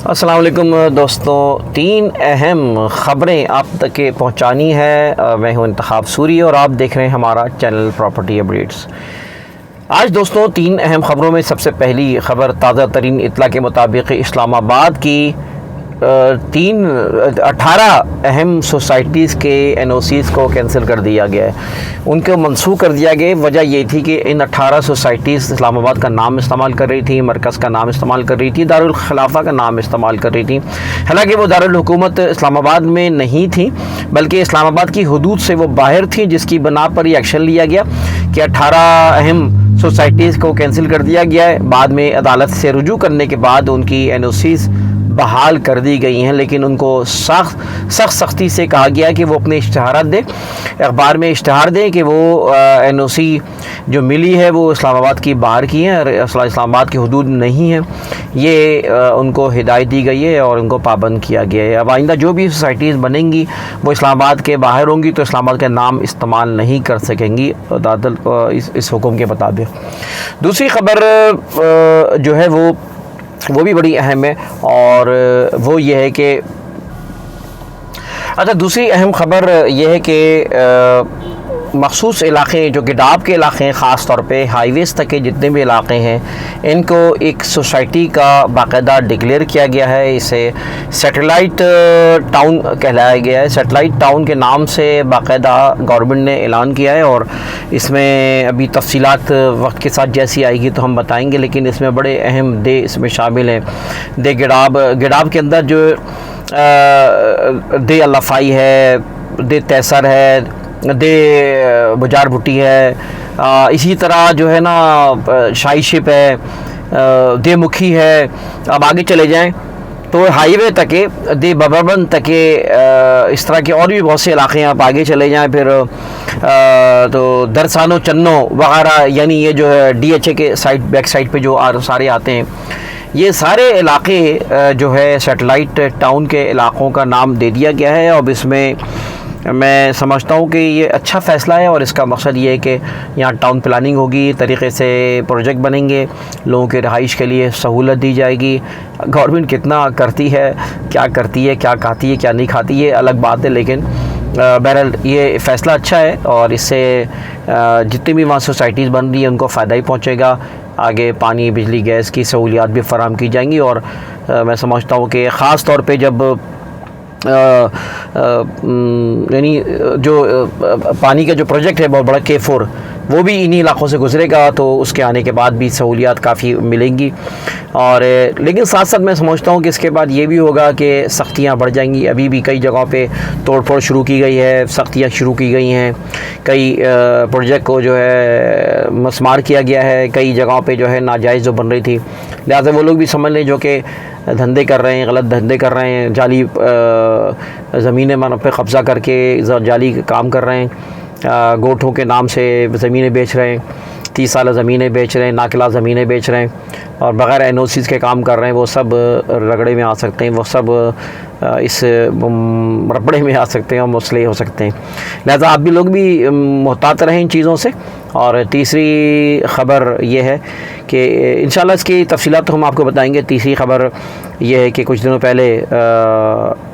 अस्सलाम वालेकुम दोस्तों, तीन अहम ख़बरें आप तक के पहुंचानी है। मैं हूं इंतखाब सूरी और आप देख रहे हैं हमारा चैनल प्रॉपर्टी अपडेट्स। आज दोस्तों तीन अहम ख़बरों में सबसे पहली ख़बर ताज़ा तरीन इत्तला के मुताबिक इस्लामाबाद की 18 अहम सोसाइटीज़ के NOCs को कैंसिल कर दिया गया है, उनको मनसूख कर दिया गया। वजह ये थी कि इन 18 सोसाइटीज़ इस्लामाबाद का नाम इस्तेमाल कर रही थी, मरकज़ का नाम इस्तेमाल कर रही थी, दारुल खिलाफा का नाम इस्तेमाल कर रही थी। हालांकि वो दारुल हुकूमत इस्लामाबाद में नहीं थी बल्कि इस्लामाबाद की हदूद से वो बाहर थी, जिसकी बना पर ये एक्शन लिया गया कि 18 अहम सोसाइटीज़ को कैंसिल कर दिया गया है। बाद में अदालत से रुजू करने के बाद उनकी NOCs बहाल कर दी गई हैं, लेकिन उनको सख्ती से कहा गया कि वो अपने इश्तहारात दें, अखबार में इश्तहार दें कि वो NOC जो मिली है वो इस्लामाबाद की बाहर की है और इस्लामाबाद की हदूद नहीं है। ये उनको हिदायत दी गई है और उनको पाबंद किया गया है। अब आइंदा जो भी सोसाइटीज़ बनेंगी वो इस्लामाबाद के बाहर होंगी तो इस्लामाबाद का नाम इस्तेमाल नहीं कर सकेंगी इस हुक्म के मुताबिक। दूसरी ख़बर जो है वो भी बड़ी अहम है और वो ये है कि दूसरी अहम ख़बर यह है कि मखसूस इलाक़े जो गिडाब के इलाक़े हैं, ख़ास तौर पे हाईवेज़ तक के जितने भी इलाक़े हैं, इनको एक सोसाइटी का बाकायदा डिक्लेयर किया गया है। इसे सैटेलाइट टाउन कहलाया गया है। सैटेलाइट टाउन के नाम से बाकायदा गवर्नमेंट ने ऐलान किया है और इसमें अभी तफसीलात वक्त के साथ जैसी आएगी तो हम बताएंगे, लेकिन इसमें बड़े अहम दे इसमें शामिल हैं। दे गिडाब के अंदर जो दे अल्लाफ़ाई है, दे तैसर है, दे बुजार भुट्टी है, इसी तरह जो है ना शाही शिप है, दे मुखी है। अब आगे चले जाएं तो हाईवे तक दे बबरबंद तक इस तरह के और भी बहुत से इलाक़े हैं। आप आगे चले जाएं फिर तो दरसानो चन्नो वगैरह, यानी ये जो है DHA के बैक साइड पे जो सारे आते हैं, ये सारे इलाक़े जो है सैटेलाइट टाउन के इलाक़ों का नाम दे दिया गया है। अब इसमें मैं समझता हूँ कि ये अच्छा फ़ैसला है और इसका मकसद ये है कि यहाँ टाउन प्लानिंग होगी, तरीक़े से प्रोजेक्ट बनेंगे, लोगों के रहाइश के लिए सहूलत दी जाएगी। गवर्नमेंट कितना करती है, क्या करती है, क्या खाती है, क्या नहीं खाती है अलग बात है, लेकिन बहरहाल ये फ़ैसला अच्छा है और इससे जितनी भी वहाँ सोसाइटीज़ बन रही हैं उनको फ़ायदा ही पहुँचेगा। आगे पानी, बिजली, गैस की सहूलियात भी फराहम की जाएंगी और मैं समझता हूँ कि ख़ास तौर पे जब यानी जो पानी का जो प्रोजेक्ट है बहुत बड़ा K4 वो भी इन्हीं इलाक़ों से गुजरेगा तो उसके आने के बाद भी सहूलियात काफ़ी मिलेंगी। और लेकिन साथ साथ मैं समझता हूँ कि इसके बाद ये भी होगा कि सख्तियाँ बढ़ जाएंगी। अभी भी कई जगहों पे तोड़फोड़ शुरू की गई है, सख्तियाँ शुरू की गई हैं, कई प्रोजेक्ट को जो है मस्मार किया गया है, कई जगहों पे जो है नाजायज़ जो बन रही थी, लिहाजा वो लोग भी समझ लें जो कि धंधे कर रहे हैं, गलत धंधे कर रहे हैं, जाली ज़मीनें पे कब्ज़ा करके जाली काम कर रहे हैं, गोठों के नाम से ज़मीनें बेच रहे हैं, 30 साल ज़मीनें बेच रहे हैं, नाकिला ज़मीनें बेच रहे हैं और बग़ैर NOCs के काम कर रहे हैं, वो सब रगड़े में आ सकते हैं, वो सब इस रपड़े में आ सकते हैं और मसले हो सकते हैं। लिहाजा आप भी लोग भी मुहतात रहें इन चीज़ों से। और तीसरी ख़बर यह है कि इंशाल्लाह इसकी तफसीलात तो हम आपको बताएंगे। तीसरी ख़बर यह है कि कुछ दिनों पहले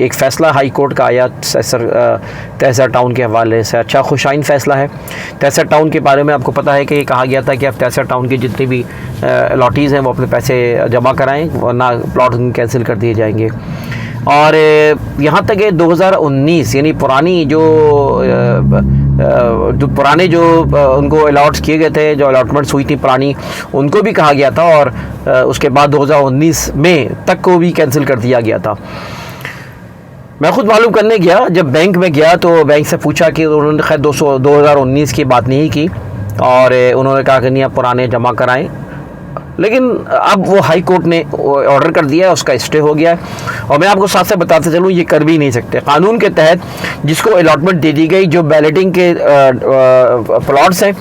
एक फ़ैसला हाई कोर्ट का आया तहसर टाउन के हवाले से। अच्छा खुशाइन फ़ैसला है। तहसर टाउन के बारे में आपको पता है कि कहा गया था कि अब तहसर टाउन के जितने भी अलॉटीज़ हैं वो अपने पैसे जमा कराएँ वरना प्लॉट कैंसिल कर दिए जाएंगे। और यहाँ तक कि 2019 यानी पुराने जो उनको अलॉट किए गए थे, जो अलॉटमेंट्स हुई थी पुरानी, उनको भी कहा गया था और उसके बाद 2019 में तक को भी कैंसिल कर दिया गया था। मैं ख़ुद मालूम करने गया, जब बैंक में गया तो बैंक से पूछा कि उन्होंने खैर 2019 की बात नहीं की और उन्होंने कहा कि नहीं आप पुराने जमा कराएँ, लेकिन अब वो हाई कोर्ट ने ऑर्डर कर दिया है, उसका स्टे हो गया है। और मैं आपको साथ साथ बताते चलूँ ये कर भी नहीं सकते। कानून के तहत जिसको अलॉटमेंट दे दी गई, जो बैलेटिंग के प्लॉट्स हैं,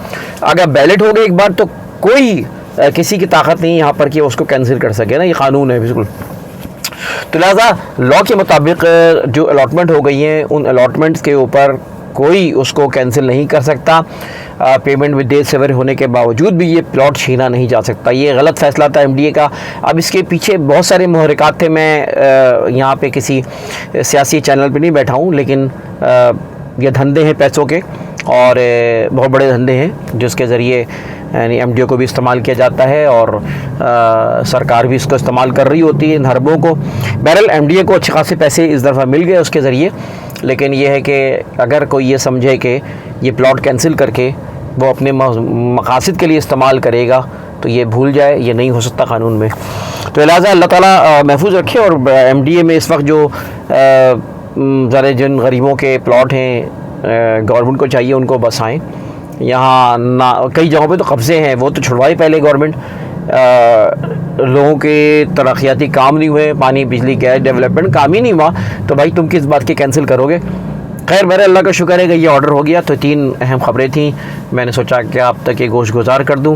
अगर बैलेट हो गए एक बार तो कोई किसी की ताकत नहीं यहाँ पर कि उसको कैंसिल कर सके ना, ये कानून है बिल्कुल। तो लिहाजा लॉ के मुताबिक जो अलॉटमेंट हो गई हैं उन अलॉटमेंट्स के ऊपर कोई उसको कैंसिल नहीं कर सकता। पेमेंट में देर सवेर होने के बावजूद भी ये प्लॉट छीना नहीं जा सकता। ये गलत फैसला था एमडीए का। अब इसके पीछे बहुत सारे मुहर्रिकात थे। मैं यहाँ पे किसी सियासी चैनल पे नहीं बैठा हूँ, लेकिन ये धंधे हैं पैसों के, और बहुत बड़े धंधे हैं जिसके ज़रिए यानी एमडीए को भी इस्तेमाल किया जाता है और सरकार भी इसको इस्तेमाल कर रही होती है इन हरबों को। बहरहाल एमडीए को अच्छे खासे पैसे इस दफ़ा मिल गए उसके ज़रिए, लेकिन ये है कि अगर कोई ये समझे कि ये प्लॉट कैंसिल करके वो अपने मकासद के लिए इस्तेमाल करेगा तो ये भूल जाए, ये नहीं हो सकता कानून में। तो लिहाजा अल्लाह ताला महफूज रखे। और एमडीए में इस वक्त जो ज़रा जिन गरीबों के प्लॉट हैं गवर्नमेंट को चाहिए उनको बसाएं। यहाँ ना कई जगहों पे तो कब्ज़े हैं, वो तो छुड़वाई पहले गवर्नमेंट। लोगों के तरक्याती काम नहीं हुए, पानी बिजली गैस डेवलपमेंट काम ही नहीं हुआ, तो भाई तुम किस बात की कैंसिल करोगे। खैर मेरे अल्लाह का शुक्र है कि ये ऑर्डर हो गया। तो 3 अहम ख़बरें थी, मैंने सोचा कि आप तक ये गोश गुजार कर दूँ।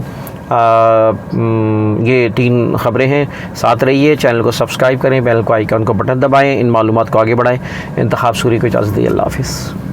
ये 3 ख़बरें हैं। साथ रहिए, चैनल को सब्सक्राइब करें, बेल को आइकन को बटन दबाएं, इन मालूमात को आगे बढ़ाएं। इंतखाब सूरी को इजाज़त दी। अल्लाह हाफ़िज़।